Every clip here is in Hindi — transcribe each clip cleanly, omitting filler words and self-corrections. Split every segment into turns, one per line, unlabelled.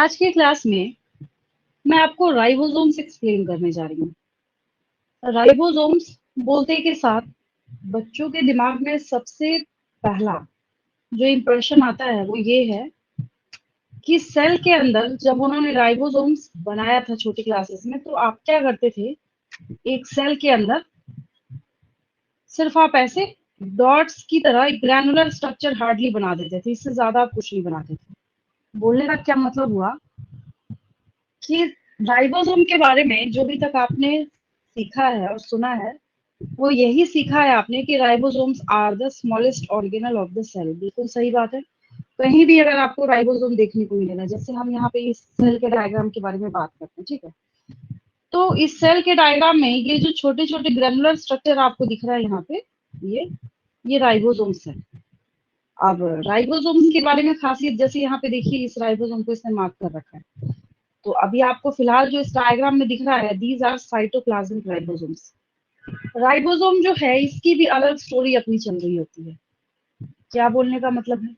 आज की क्लास में मैं आपको राइबोसोम्स एक्सप्लेन करने जा रही हूँ। राइबोसोम्स बोलते के साथ बच्चों के दिमाग में सबसे पहला जो इम्प्रेशन आता है वो ये है कि सेल के अंदर जब उन्होंने राइबोसोम्स बनाया था छोटी क्लासेस में, तो आप क्या करते थे, एक सेल के अंदर सिर्फ आप ऐसे डॉट्स की तरह एक ग्रैनुलर स्ट्रक्चर हार्डली बना देते थे, इससे ज्यादा आप कुछ नहीं बनाते थे। बोलने का क्या मतलब हुआ कि राइबोसोम के बारे में जो भी तक आपने सीखा है और सुना है, वो यही सीखा है आपने कि ribosomes are the smallest organelle of the cell. बिल्कुल सही बात है। कहीं भी अगर आपको राइबोसोम देखने को मिलेगा, जैसे हम यहाँ पे इस सेल के डायग्राम के बारे में बात करते हैं, ठीक है, तो इस सेल के डायग्राम में ये जो छोटे छोटे ग्रेनुलर स्ट्रक्चर आपको दिख रहा है यहाँ पे, ये राइबोसोम्स है। अब राइबोसोम्स के बारे में खासियत, जैसे यहाँ पे देखिए इस राइबोसोम को इसने मार्क कर रखा है, तो अभी आपको फिलहाल जो इस डायग्राम में दिख रहा है, these are cytoplasmic ribosomes. Ribosome जो है इसकी भी अलग स्टोरी अपनी चल रही होती है। क्या बोलने का मतलब है,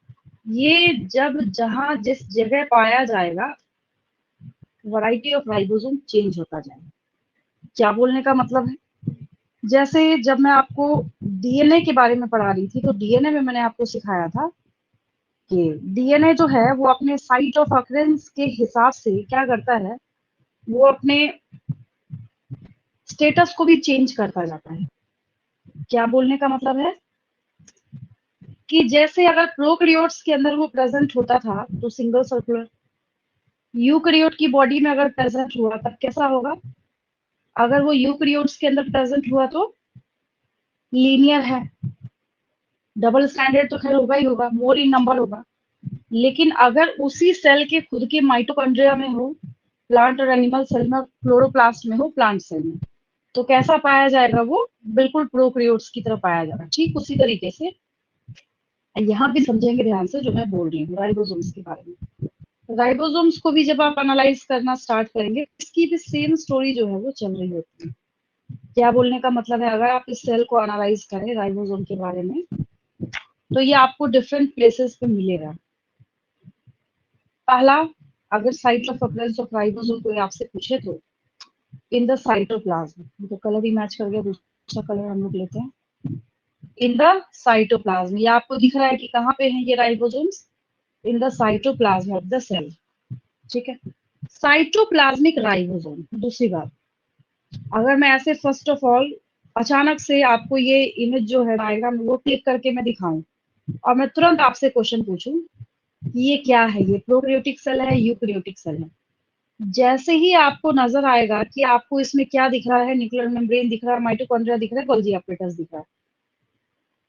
ये जब जहां जिस जगह पाया जाएगा, वैरायटी ऑफ राइबोसोम चेंज होता जाएगा। क्या बोलने का मतलब है, जैसे जब मैं आपको डीएनए के बारे में पढ़ा रही थी, तो डीएनए में मैंने आपको सिखाया था कि डीएनए जो है वो अपने साइट ऑफ अकरेंस के हिसाब से क्या करता है, वो अपने स्टेटस को भी चेंज करता जाता है। क्या बोलने का मतलब है कि जैसे अगर प्रोकैरियोट्स के अंदर वो प्रेजेंट होता था तो सिंगल सर्कुलर, यूकैरियोट की बॉडी में अगर प्रेजेंट हुआ तब कैसा होगा, अगर वो यूकैरियोट्स के अंदर प्रेजेंट हुआ तो लीनियर है, डबल स्टैंडर्ड तो खैर होगा ही होगा, मोर इन नंबर होगा। लेकिन अगर उसी सेल के खुद के माइटोकॉन्ड्रिया में हो, प्लांट और एनिमल सेल में, क्लोरोप्लास्ट में हो, प्लांट सेल में, तो कैसा पाया जाएगा, वो बिल्कुल प्रोकैरियोट्स की तरह पाया जाएगा। ठीक उसी तरीके से यहाँ भी समझेंगे ध्यान से जो मैं बोल रही हूँ राइबोसोम्स के बारे में। राइबोसोम्स को भी जब आप एनालाइज करना स्टार्ट करेंगे, इसकी भी सेम स्टोरी जो है वो चल रही होती है। क्या बोलने का मतलब है, अगर आप इस सेल को एनालाइज करें राइबोसोम के बारे में, तो ये आपको डिफरेंट प्लेसेस पे मिलेगा। पहला, अगर site of occurrence of ribosome कोई आपसे पूछे तो इन द साइटोप्लाज्म, तो कलर ही मैच कर गया, दूसरा कलर हम लोग लेते हैं, इन द साइटोप्लाज्म। ये आपको दिख रहा है कि कहाँ पे है ये ribosomes, in the cytoplasm of the cell. ठीक है, साइटोप्लाज्मिक राइबोसोम। दूसरी बात, अगर मैं ऐसे फर्स्ट ऑफ ऑल अचानक से आपको ये इमेज जो है डायग्राम वो क्लिक करके मैं दिखाऊं और मैं तुरंत आपसे क्वेश्चन पूछूं कि ये क्या है, ये प्रोकैरियोटिक सेल है, यूकैरियोटिक सेल है, जैसे ही आपको नजर आएगा कि आपको इसमें क्या दिख रहा है, न्यूक्लियर मेम्ब्रेन दिख रहा है, माइटोकॉन्ड्रिया दिख रहा है, गोल्गी एपरेटस दिख रहा है,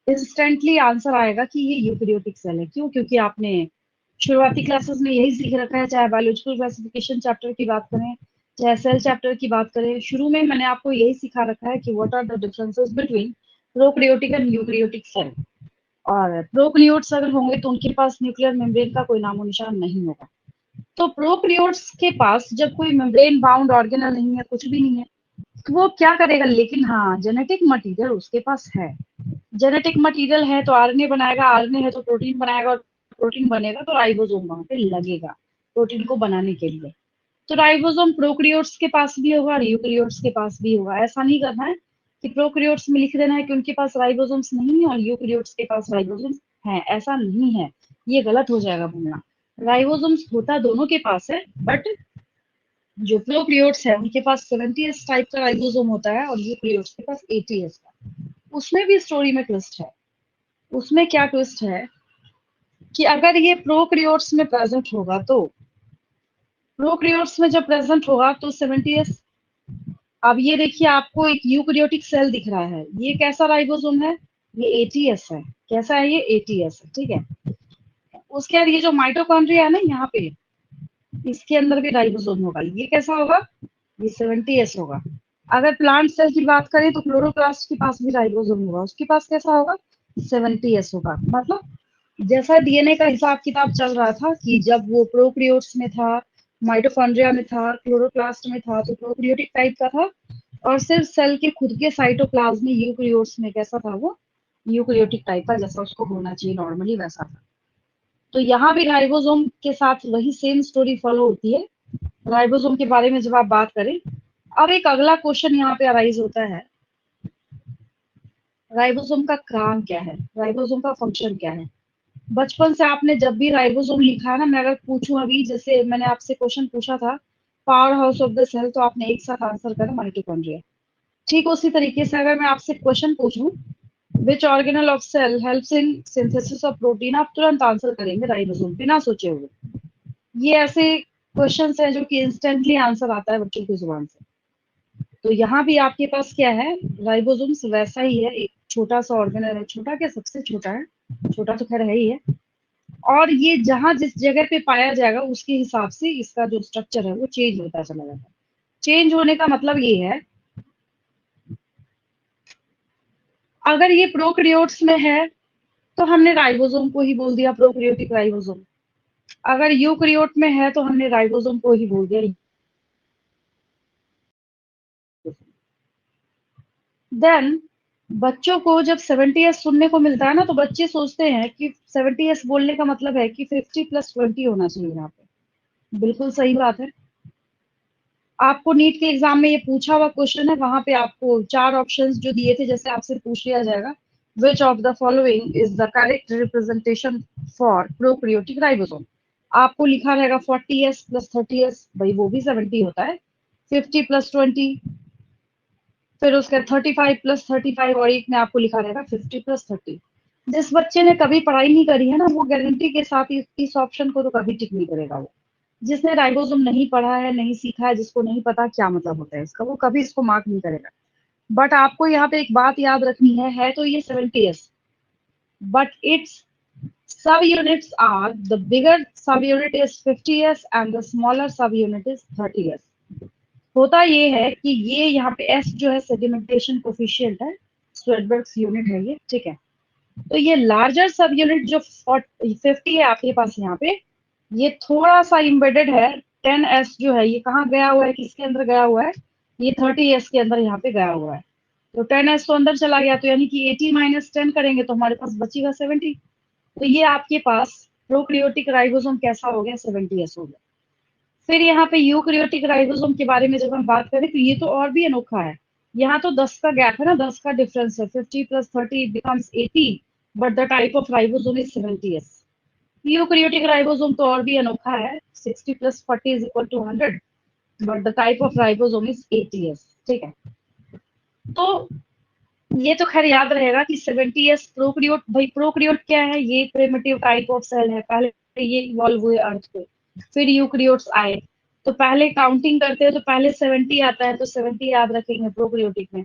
इंस्टेंटली आंसर आएगा कि ये यूकैरियोटिक सेल है। क्यों? क्योंकि आपने शुरुआती क्लासेस में यही सीख रखा है, चाहे बायोलॉजिकल क्लासिफिकेशन चैप्टर की बात करें, चाहे सेल चैप्टर की बात करें, शुरू में मैंने आपको यही सिखा रखा है कि what are the differences between prokaryotic and eukaryotic cell. और प्रोकैरियोट्स अगर होंगे तो उनके पास न्यूक्लियर मेम्ब्रेन का कोई नामो निशान नहीं होगा। तो प्रोकैरियोट्स के पास जब कोई मेम्ब्रेन बाउंड ऑर्गेनल नहीं है, कुछ भी नहीं है, तो वो क्या करेगा, लेकिन हाँ जेनेटिक मटेरियल उसके पास है। जेनेटिक मटेरियल है तो आरएनए बनाएगा, आरएनए है तो प्रोटीन बनाएगा, और प्रोटीन बनेगा तो राइबोसोम वहां पे लगेगा प्रोटीन को बनाने के लिए। तो राइबोसोम प्रोकैरियोट्स के पास भी होगा और यूकैरियोट्स के पास भी होगा। ऐसा नहीं करना है कि प्रोकैरियोट्स में लिख देना है कि उनके पास राइबोसोम्स नहीं है और यूकैरियोट्स के पास राइबोसोम्स हैं, ऐसा नहीं है, ये गलत हो जाएगा बोलना। राइबोसोम्स होता दोनों के पास है, बट जो प्रोकैरियोट्स है उनके पास 70s टाइप का राइबोसोम होता है और यूकैरियोट्स के पास 80s का। उसमें भी स्टोरी में ट्विस्ट है। उसमें क्या ट्विस्ट है कि अगर ये प्रोकैरियोट्स में प्रेजेंट होगा, तो प्रोकैरियोट्स में जब प्रेजेंट होगा तो 70s। अब ये देखिए आपको एक यूकैरियोटिक सेल दिख रहा है, ये कैसा राइबोसोम है, ये 80s है। कैसा है ये, 80s है। ठीक है, उसके बाद ये जो माइटोकॉन्ड्रिया है ना यहाँ पे, इसके अंदर भी राइबोसोम होगा, ये कैसा होगा, ये 70s होगा। अगर प्लांट सेल की बात करें तो क्लोरोप्लास्ट के पास भी राइबोसोम होगा, उसके पास कैसा होगा, 70s होगा। मतलब जैसा डीएनए का हिसाब किताब चल रहा था कि जब वो प्रोकैरियोट्स में था, माइटोकॉन्ड्रिया में था, क्लोरोप्लास्ट में था, तो प्रोकैरियोटिक टाइप का था, और सिर्फ सेल के खुद के साइटोप्लाज्म में यूकैरियोट्स में कैसा था, वो यूकैरियोटिक टाइप का, जैसा उसको होना चाहिए नॉर्मली वैसा था। तो यहाँ भी राइबोसोम के साथ वही सेम स्टोरी फॉलो होती है। राइबोसोम के बारे में जब आप बात करें, अब एक अगला क्वेश्चन यहाँ पे अराइज होता है, राइबोसोम का काम क्या है, राइबोसोम का फंक्शन क्या है। बचपन से आपने जब भी राइबोसोम लिखा है ना, मैं अगर पूछूं अभी, जैसे मैंने आपसे क्वेश्चन पूछा था power house of the cell, तो आपने एक साथ आंसर करा माइटोकॉन्ड्रिया। ठीक उसी तरीके से अगर मैं आपसे क्वेश्चन पूछूं which organelle of cell helps in synthesis of protein, आप तुरंत आंसर करेंगे राइबोसोम, बिना सोचे हुए। ये ऐसे क्वेश्चंस हैं जो कि इंस्टेंटली आंसर आता है बच्चों की जुबान से। तो यहाँ भी आपके पास क्या है, राइबोसोम्स वैसा ही है, एक छोटा सा ऑर्गेनल है, छोटा क्या सबसे छोटा है, छोटा तो खैर है ही है। और ये जहां जिस जगह पे पाया जाएगा उसके हिसाब से इसका जो स्ट्रक्चर है वो चेंज होता चला जाता है। चेंज होने का मतलब ये है, अगर ये प्रोकैरियोट्स में है तो हमने राइबोसोम को ही बोल दिया प्रोकैरियोटिक राइबोसोम, अगर यूकैरियोट में है तो हमने राइबोसोम को ही बोल दिया। देन बच्चों को जब 70s सुनने को मिलता है ना, तो बच्चे सोचते हैं कि 70s बोलने का मतलब है कि 50+20 होना चाहिए यहाँ पे। बिल्कुल सही बात है। आपको नीट के एग्जाम में ये पूछा हुआ क्वेश्चन है, वहां पे आपको 4 ऑप्शंस जो दिए थे, जैसे आपसे पूछ लिया जाएगा which of the following is the correct representation for prokaryotic ribosome. आपको लिखा रहेगा 40s + 30s, भाई वो भी 70 होता है, 50+20, फिर उसके 35+35, और एक में आपको लिखा रहेगा 50+30। जिस बच्चे ने कभी पढ़ाई नहीं करी है ना, वो गारंटी के साथ इस ऑप्शन को तो कभी टिक नहीं करेगा। वो जिसने राइबोसोम नहीं पढ़ा है, नहीं सीखा है, जिसको नहीं पता क्या मतलब होता है इसका, वो कभी इसको मार्क नहीं करेगा। बट आपको यहाँ पे एक बात याद रखनी है तो ये 70s, but it's subunits are the bigger subunit is 50s and the smaller subunit is 30s। होता ये है कि ये यहाँ पे एस जो है सेडिमेंटेशन कोफिशिएंट है, स्वेडबर्ग्स यूनिट है ये, ठीक है। तो ये लार्जर सब यूनिट जो 50 है आपके पास यहाँ पे, ये थोड़ा सा इम्बेडेड है। 10s जो है ये कहाँ गया हुआ है, किसके अंदर गया हुआ है, ये 30s के अंदर यहाँ पे गया हुआ है। तो 10s तो अंदर चला गया, तो यानी कि 80 - 10 करेंगे तो हमारे पास बचेगा 70। तो ये आपके पास प्रोकैरियोटिक राइबोसोम कैसा हो गया, 70s हो गया। फिर यहाँ पे यूकैरियोटिक राइबोसोम के बारे में जब हम बात करें तो ये तो और भी अनोखा है। यहाँ तो 10 का गैप है ना, 10 का डिफरेंस है, 50+30 becomes 80, but the type of ribosome is 70s। Eukaryotic ribosome तो और भी अनोखा है, 60+40 is equal to 100, but the type of ribosome is 80s, ठीक है। तो ये तो खैर याद रहेगा कि 70s प्रोकैरियोट, भाई प्रोकैरियोट क्या है, ये प्रिमिटिव टाइप ऑफ सेल है, पहले ये इवॉल्व हुए अर्थ पे, फिर यूकैरियोट्स आए। तो पहले काउंटिंग करते हैं तो पहले 70 आता है, तो 70 याद रखेंगे प्रोकैरियोटिक में।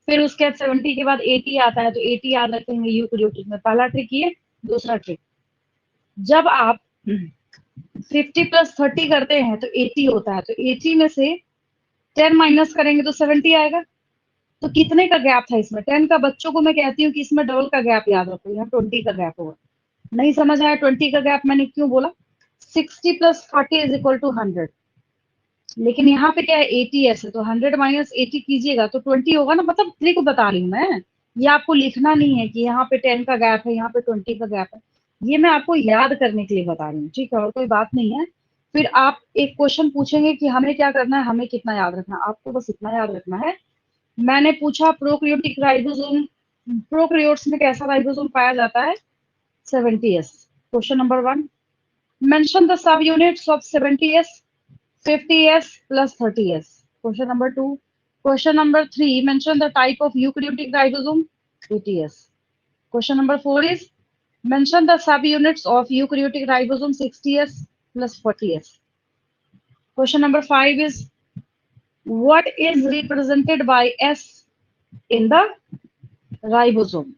फिर उसके बाद 70 के बाद 80 आता है, तो 80 याद रखेंगे यूकैरियोटिक में। पहला ट्रिक ये, दूसरा ट्रिक, जब आप 50+30 करते हैं तो 80 होता है, तो 80 में से 10 माइनस करेंगे तो 70 आएगा। तो कितने का गैप था इसमें, 10 का। बच्चों को मैं कहती हूँ कि इसमें डबल का गैप याद रखो, यहाँ 20 का गैप होगा। नहीं समझ आया 20 का गैप मैंने क्यों बोला, 60+40 इज इक्वल टू 100, लेकिन यहाँ पे क्या है 80s है, तो 100 - 80 कीजिएगा तो 20 होगा ना, मतलब ट्रिक बता रही हूँ मैं। ये आपको लिखना नहीं है कि यहाँ पे 10 का गैप है, यहाँ पे 20 का गैप है, ये मैं आपको याद करने के लिए बता रही हूँ, ठीक है, और कोई बात नहीं है। फिर आप एक क्वेश्चन पूछेंगे कि हमें क्या करना है, हमें कितना याद रखना है, आपको बस इतना याद रखना है। मैंने पूछा प्रोकैरियोटिक राइबोसोम, प्रोकैरियोट्स में कैसा राइबोसोम पाया जाता है, 70s। Question number 1, mention the sub units of 70s, 50s plus 30s। Question number 2. Question number 3. Mention the type of eukaryotic ribosome, 80s। Question number 4 is mention the subunits of eukaryotic ribosome, 60s plus 40s। Question number 5 is what is represented by S in the ribosome।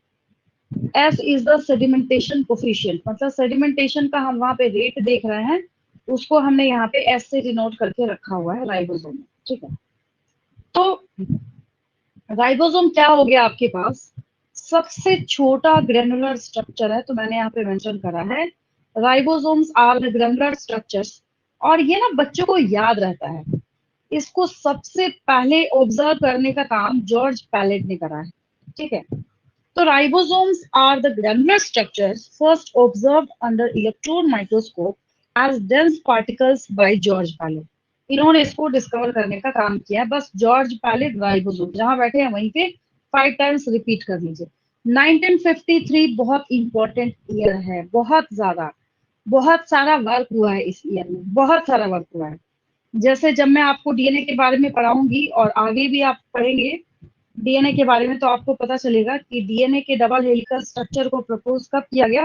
S is the sedimentation coefficient, मतलब sedimentation का हम वहां पे रेट देख रहे हैं, उसको हमने यहाँ पे S से डिनोट करके रखा हुआ है राइबोसोम में, ठीक है। तो राइबोसोम क्या हो गया आपके पास, सबसे छोटा ग्रेनुलर स्ट्रक्चर है, तो मैंने यहाँ पे मेंशन करा है ribosomes are the granular structures. और ये ना बच्चों को याद रहता है, इसको सबसे पहले ऑब्जर्व करने का काम जॉर्ज पैलेट ने करा है, ठीक है। तो ribosomes are the granular structures first observed under electron microscope as dense particles by George Palade. इन्होंने इसको डिस्कवर करने का काम किया है, बस जॉर्ज पैलेट राइबोसोम जहां बैठे हैं वहीं पे 5 टाइम्स रिपीट कर लीजिए। 1953 बहुत इंपॉर्टेंट ईयर है, बहुत ज्यादा, बहुत सारा वर्क हुआ है इस ईयर में, बहुत सारा वर्क हुआ है। जैसे जब मैं आपको डीएनए के बारे में पढ़ाऊंगी और आगे भी आप पढ़ेंगे डीएनए के बारे में, तो आपको पता चलेगा कि डीएनए के डबल हेलिकल स्ट्रक्चर को प्रपोज कब किया गया,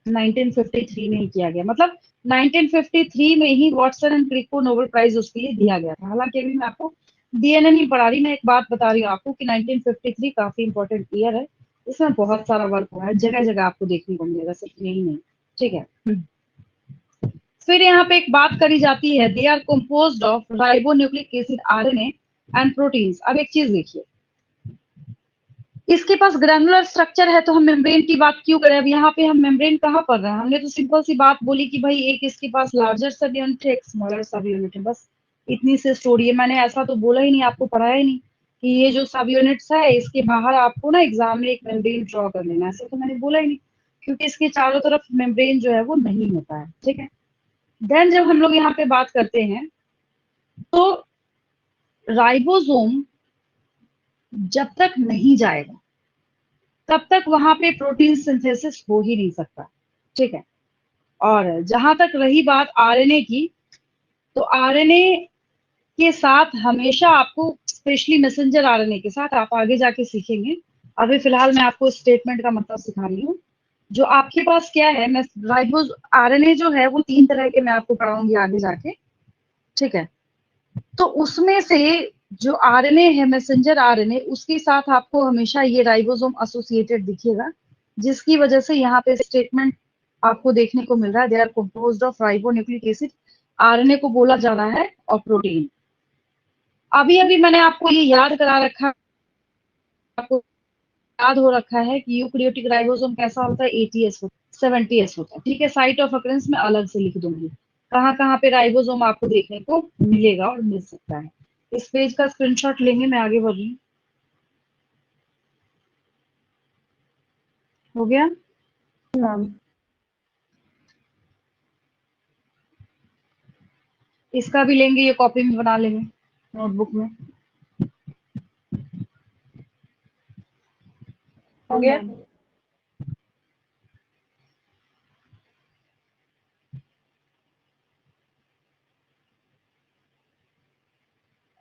1953 में ही किया गया। मतलब 1953 में ही वॉटसन एंड क्रिक को नोबेल प्राइज उसके लिए दिया गया था। हालांकि अभी मैं आपको डीएनए नहीं पढ़ा रही, मैं एक बात बता रही हूँ आपको कि 1953 काफी इंपॉर्टेंट ईयर है, इसमें बहुत सारा वर्क हुआ है, जगह जगह आपको देखने को मिलेगा, सिर्फ यही नहीं। ठीक है। फिर यहाँ पे एक बात करी जाती है, they are composed of ribonucleic acid RNA and proteins. अब एक चीज देखिए, इसके पास ग्रैनुलर स्ट्रक्चर है तो हम मेम्ब्रेन की बात क्यों करें। अब यहाँ पे हम मेम्ब्रेन कहाँ पढ़ रहे हैं, हमने तो सिंपल सी बात बोली कि भाई एक इसके पास लार्जर सब यूनिट है, एक स्मॉलर सब यूनिट है, बस इतनी सी स्टोरी है। मैंने ऐसा तो बोला ही नहीं, आपको पढ़ाया ही नहीं कि ये जो सब यूनिट्स है इसके बाहर आपको ना एग्जाम में एक मेम्ब्रेन ड्रॉ कर लेना, ऐसा तो मैंने बोला ही नहीं, क्योंकि इसके चारों तरफ मेम्ब्रेन जो है वो नहीं होता है। ठीक है। देन जब हम लोग यहाँ पे बात करते हैं तो राइबोसोम जब तक नहीं जाएगा तब तक वहां पे प्रोटीन सिंथेसिस हो ही नहीं सकता। ठीक है। और जहां तक रही बात आरएनए की, तो आरएनए के साथ हमेशा आपको, स्पेशली मैसेंजर आरएनए के साथ, आप आगे जाके सीखेंगे, अभी फिलहाल मैं आपको स्टेटमेंट का मतलब सिखा रही हूँ। जो आपके पास क्या है, मैं राइबोस आरएनए जो है वो 3 तरह के मैं आपको पढ़ाऊंगी आगे जाके। ठीक है। तो उसमें से जो आरएनए है, मैसेंजर आरएनए, उसके साथ आपको हमेशा ये राइबोसोम एसोसिएटेड दिखेगा, जिसकी वजह से यहाँ पे स्टेटमेंट आपको देखने को मिल रहा है, they are composed of ribonucleic acid. RNA को बोला जा रहा है और प्रोटीन। अभी अभी मैंने आपको ये याद करा रखा, आपको याद हो रखा है कि यूकैरियोटिक राइबोसोम कैसा होता है, 80s होता है, 70s होता है। ठीक है। साइट ऑफ अकरेंस में अलग से लिख दूंगी, कहाँ कहाँ पे राइबोसोम आपको देखने को मिलेगा और मिल सकता है। इस पेज का स्क्रीनशॉट लेंगे, मैं आगे बढ़ रही हूँ। हो गया।
मैम।
इसका भी लेंगे, ये कॉपी में बना लेंगे नोटबुक में। हो
हाँ
गया।
मैम।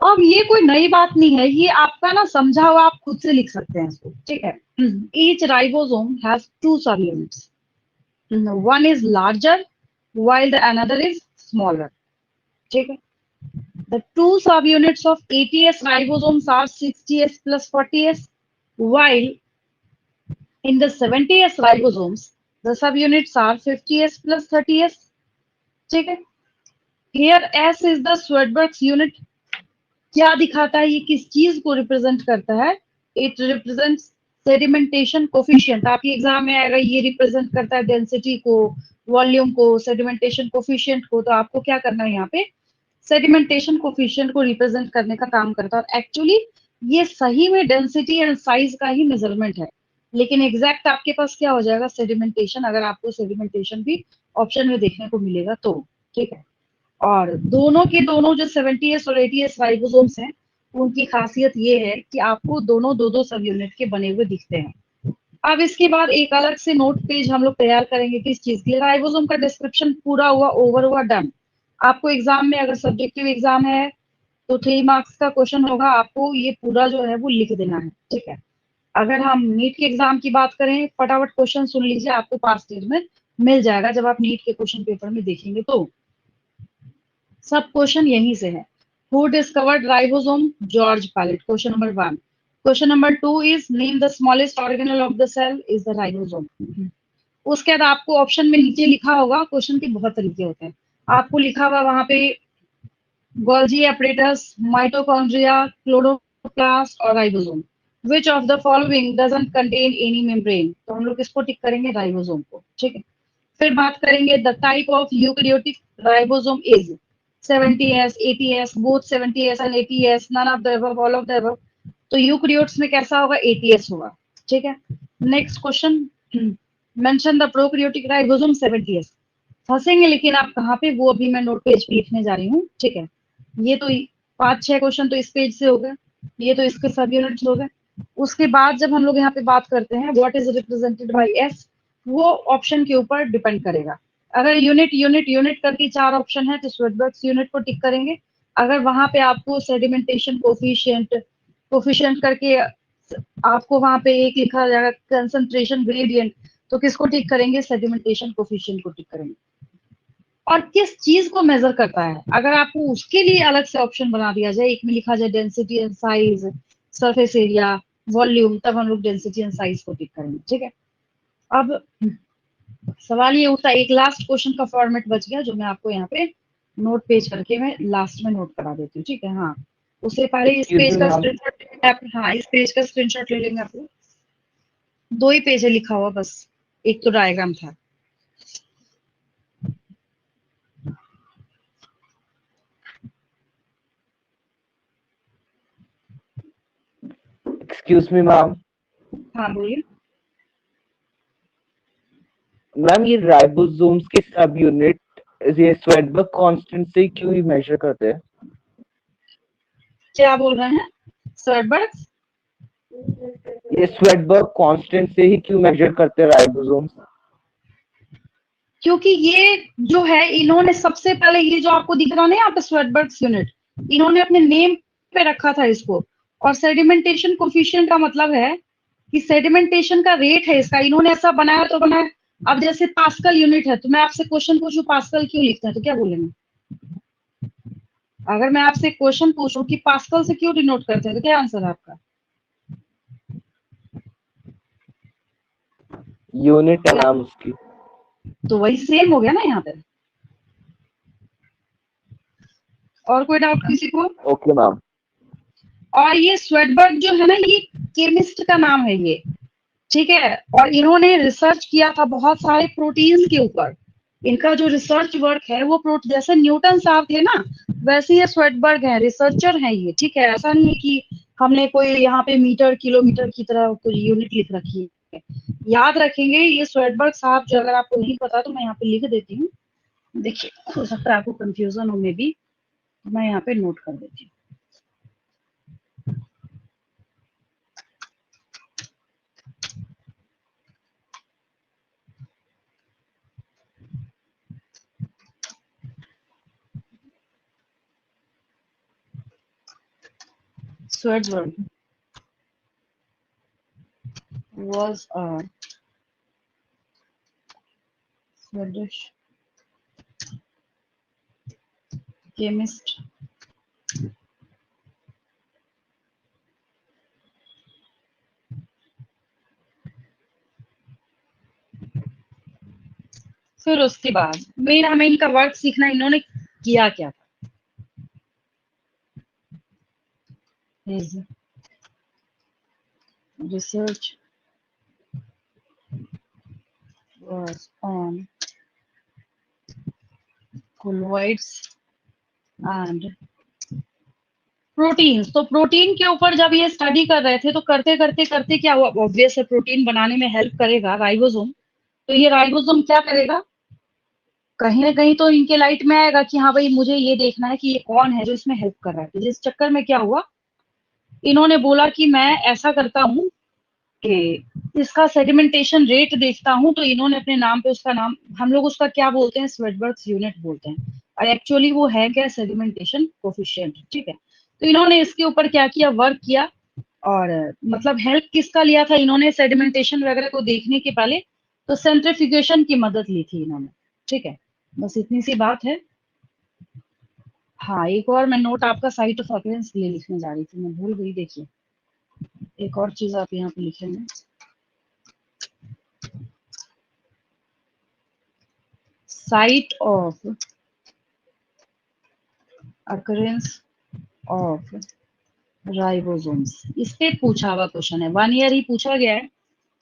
अब ये कोई नई बात नहीं है, ये आपका ना समझा हुआ, आप खुद से लिख सकते हैं इसको। ठीक है। ईच राइबोसोम हैज 2 सब units, one is larger while the another is smaller. ठीक है। The two subunits of 80s ribosomes are 60s plus 40s, while in the 70s ribosomes the subunits are 50s plus 30s. ठीक है। Here S is the Swedberg's unit. क्या दिखाता है, ये किस चीज को रिप्रेजेंट करता है, इट रिप्रेजेंट्स सेडिमेंटेशन कोफिशिएंट। आपके एग्जाम में आएगा, ये रिप्रेजेंट करता है डेंसिटी को, वॉल्यूम को, सेडिमेंटेशन कोफिशिएंट को। तो आपको क्या करना है, यहाँ पे सेडिमेंटेशन कोफिशिएंट को रिप्रेजेंट करने का काम करता है। और एक्चुअली ये सही में डेंसिटी एंड साइज का ही मेजरमेंट है, लेकिन एग्जैक्ट आपके पास क्या हो जाएगा, सेडिमेंटेशन, अगर आपको सेडिमेंटेशन भी ऑप्शन में देखने को मिलेगा तो। ठीक है। और दोनों के दोनों जो 70s और 80s राइबोसोम्स हैं, उनकी खासियत ये है कि आपको दोनों दो दो सब यूनिट के बने हुए दिखते हैं। अब इसके बाद एक अलग से नोट पेज हम लोग तैयार करेंगे किस चीज के लिए, राइबोसोम का डिस्क्रिप्शन पूरा हुआ, ओवर हुआ, डन। आपको एग्जाम में अगर सब्जेक्टिव एग्जाम है तो 3 मार्क्स का क्वेश्चन होगा, आपको ये पूरा जो है वो लिख देना है। ठीक है। अगर हम नीट के एग्जाम की बात करें, फटाफट क्वेश्चन सुन लीजिए, आपको पास स्टेज में मिल जाएगा जब आप नीट के क्वेश्चन पेपर में देखेंगे तो। सब क्वेश्चन यहीं से है। Who discovered ribosome, George Palade, question number 1। Question number 2 is name the smallest organelle of the cell, is the ribosome. उसके बाद आपको ऑप्शन में नीचे लिखा होगा, क्वेश्चन के बहुत तरीके होते हैं, आपको लिखा हुआ वहां पे गोल्जी एपरेटस, माइटोकॉन्ड्रिया, क्लोरोप्लास्ट और ribosome. Which of the following doesn't contain any membrane, तो हम लोग इसको टिक करेंगे, राइबोसोम को। ठीक है। फिर बात करेंगे the type of eukaryotic ribosome is 70s, 80s, both 70s and 80s, none of the above, all of the above। तो यूकैरियोट्स में कैसा होगा, 80s होगा। ठीक है। Next question, mention the prokaryotic ribosome 70s। फंसेंगे लेकिन आप कहाँ पे, वो अभी मैं नोट पेज पे लिखने जा रही हूँ, ठीक है। ये तो 5-6 क्वेश्चन तो इस पेज से हो गए, ये तो इसके सब यूनिट्स हो गए। उसके बाद जब हम लोग यहाँ पे बात करते हैं what is represented by S, वो ऑप्शन के ऊपर डिपेंड करेगा। अगर यूनिट यूनिट यूनिट करके 4 ऑप्शन है तो स्वेटबर्ग्स यूनिट को टिक करेंगे। अगर वहां पे आपको सेडिमेंटेशन कोफिशिएंट कोफिशिएंट करके आपको वहां पे एक लिखा जाएगा कंसंट्रेशन ग्रेडियंट, तो किसको टिक करेंगे, सेडिमेंटेशन कोफिशिएंट को टिक करेंगे। और किस चीज को मेजर करता है, अगर आपको उसके लिए अलग से ऑप्शन बना दिया जाए, एक में लिखा जाए density and size, surface area, volume, तब हम लोग डेंसिटी एंड साइज को टिक करेंगे, ठीक है। अब सवाल ये उठता है, एक लास्ट क्वेश्चन का फॉर्मेट बच गया जो मैं आपको यहाँ पे नोट पेज करके मैं लास्ट में नोट करा देती हूँ, ठीक है। हाँ, उससे पहले इस पेज का स्क्रीनशॉट लेंगे आप, हाँ इस पेज का स्क्रीनशॉट ले लेंगे आप लोग। 2 ही पेज है लिखा हुआ बस, एक तो डायग्राम था।
Excuse me ma'am.
हाँ बोलिए।
मैम ये राइबोसोम्स के सब यूनिट ये स्वेटबर्ग कांस्टेंट से क्यों मेजर करते हैं?
क्या बोल रहे हैं, स्वेटबर्ग?
ये स्वेटबर्ग कांस्टेंट से ही क्यों मेजर करते हैं राइबोसोम्स?
क्योंकि ये जो है, इन्होंने सबसे पहले ये जो आपको दिख रहा है यहाँ पे स्वेटबर्ग यूनिट, इन्होंने अपने नेम पे रखा था इसको। और सेडिमेंटेशन कोफिशिएंट का मतलब है कि सेडिमेंटेशन का रेट है इसका, इन्होंने ऐसा बनाया तो बनाया। अब जैसे पास्कल यूनिट है, तो मैं आपसे क्वेश्चन पूछूं पास्कल क्यों लिखते हैं, तो क्या बोलेंगे? अगर मैं आपसे क्वेश्चन पूछूं कि पास्कल से क्यों डिनोट करते हैं, तो क्या आंसर है आपका?
यूनिट है मैम उसकी।
तो वही सेम हो गया ना यहाँ पे। और कोई डाउट किसी को?
Okay ma'am.
और ये स्वेटबर्ग जो है ना, ये केमिस्ट का नाम है ये, ठीक है। और इन्होंने रिसर्च किया था बहुत सारे प्रोटीन्स के ऊपर। इनका जो रिसर्च वर्क है वो जैसे न्यूटन साहब थे ना, वैसे ये स्वेटबर्ग है, रिसर्चर है ये, ठीक है। ऐसा नहीं है कि हमने कोई यहाँ पे मीटर किलोमीटर की तरह कोई यूनिट लिख रखी है। याद रखेंगे ये स्वेटबर्ग साहब, जो अगर आपको नहीं पता तो मैं यहाँ पे लिख देती हूँ। देखिए, हो सकता है आपको कंफ्यूजन हो, में भी मैं यहाँ पे नोट कर देती हूँ। Swordsburg was a Swedish chemist फिर उसके बाद मेन हमें इनका वर्क सीखना, इन्होंने किया क्या था। His research was on colloids and protein. तो प्रोटीन के ऊपर जब ये स्टडी कर रहे थे, तो करते करते करते क्या हुआ, ऑब्वियस है प्रोटीन बनाने में हेल्प करेगा राइबोसोम। तो ये राइबोसोम क्या करेगा, कहीं ना कहीं तो इनके लाइट में आएगा कि हाँ भाई मुझे ये देखना है कि ये कौन है जो इसमें हेल्प कर रहा है। तो जिस चक्कर में क्या हुआ, इन्होंने बोला कि मैं ऐसा करता हूँ कि इसका सेडिमेंटेशन रेट देखता हूँ। तो इन्होंने अपने नाम पे उसका नाम, हम लोग उसका क्या बोलते हैं, स्वेटबर्ग यूनिट बोलते हैं। और एक्चुअली वो है क्या, सेडिमेंटेशन कोफिशिएंट, ठीक है। तो इन्होंने इसके ऊपर क्या किया, वर्क किया। और मतलब हेल्प किसका लिया था इन्होंने सेडिमेंटेशन वगैरह को देखने के पहले, तो सेंट्रीफ्यूगेशन की मदद ली थी इन्होंने, ठीक है। बस इतनी सी बात है। हाँ, एक और मैं नोट आपका साइट ऑफ अकरेंस के लिए लिखने जा रही थी, मैं भूल गई। देखिए, एक और चीज आप यहाँ पे लिखेंगे, site of occurrence of ribosomes. इस पे पूछा हुआ क्वेश्चन है, 1 ईयर ही पूछा गया है,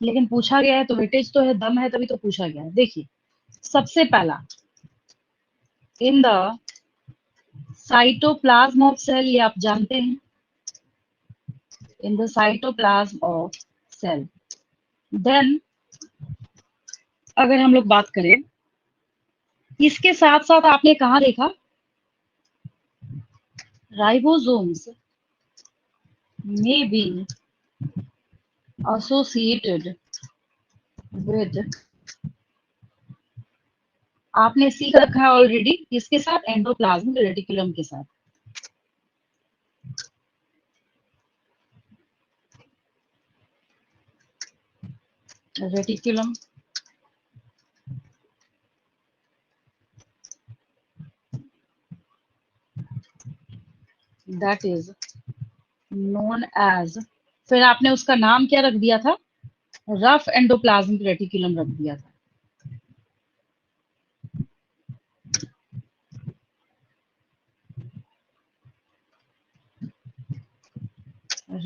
लेकिन पूछा गया है तो वेटेज तो है, दम है तभी तो पूछा गया है। देखिए, सबसे पहला, in the cytoplasm of cell, ये आप जानते हैं, in the cytoplasm of cell then अगर हम लोग बात करें, इसके साथ साथ आपने कहा देखा, ribosomes may be associated with, आपने सीख रखा है ऑलरेडी, किसके साथ, एंडोप्लाज्मिक रेटिकुलम के साथ। Reticulum that is known as, फिर आपने उसका नाम क्या रख दिया था, रफ एंडोप्लाज्मिक रेटिकुलम रख दिया था।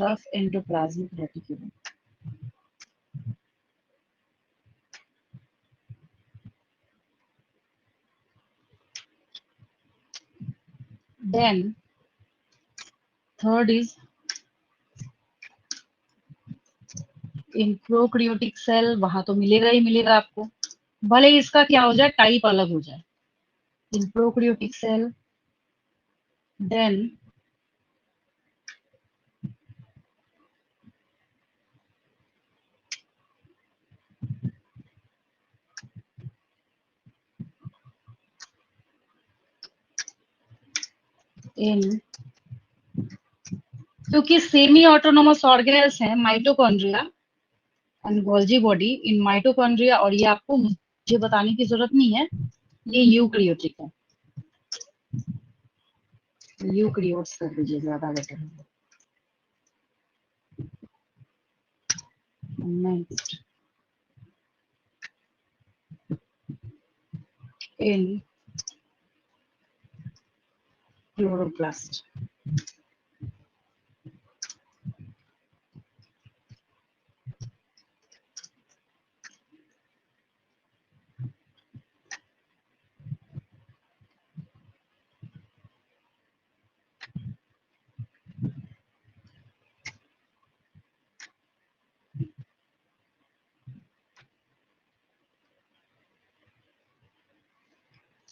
Rough endoplasmic reticulum. Then third is in prokaryotic cell, वहां तो मिलेगा ही मिलेगा आपको, भले ही इसका क्या हो जाए, टाइप अलग हो जाए। इन प्रोकैरियोटिक सेल, देन इन, क्योंकि सेमी ऑटोनोमस ऑर्गेनेल्स हैं mitochondria and Golgi body in mitochondria, और ये आपको मुझे बताने की जरूरत नहीं है, ये यूकैरियोटिक है। यूकैरियोट्स कर दीजिए, ज्यादा बेटर है। Next in chloroplast.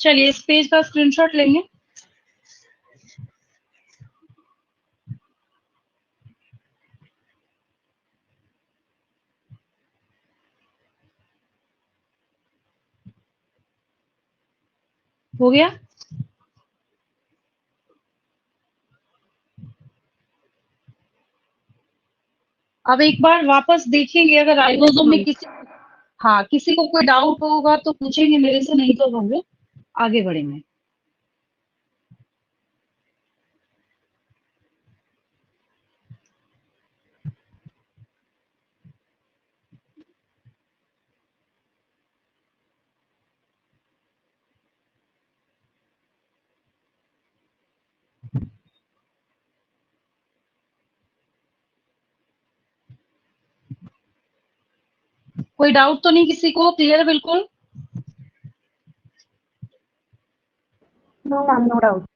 चलिए इस पेज का स्क्रीनशॉट लेंगे। हो गया। अब एक बार वापस देखेंगे, अगर राइबोसोम में किसी, हाँ किसी को कोई डाउट होगा तो पूछेंगे मेरे से, नहीं तो हम लोग आगे बढ़ेंगे। कोई डाउट तो नहीं किसी को, क्लियर बिल्कुल?
No, ma'am, no doubt.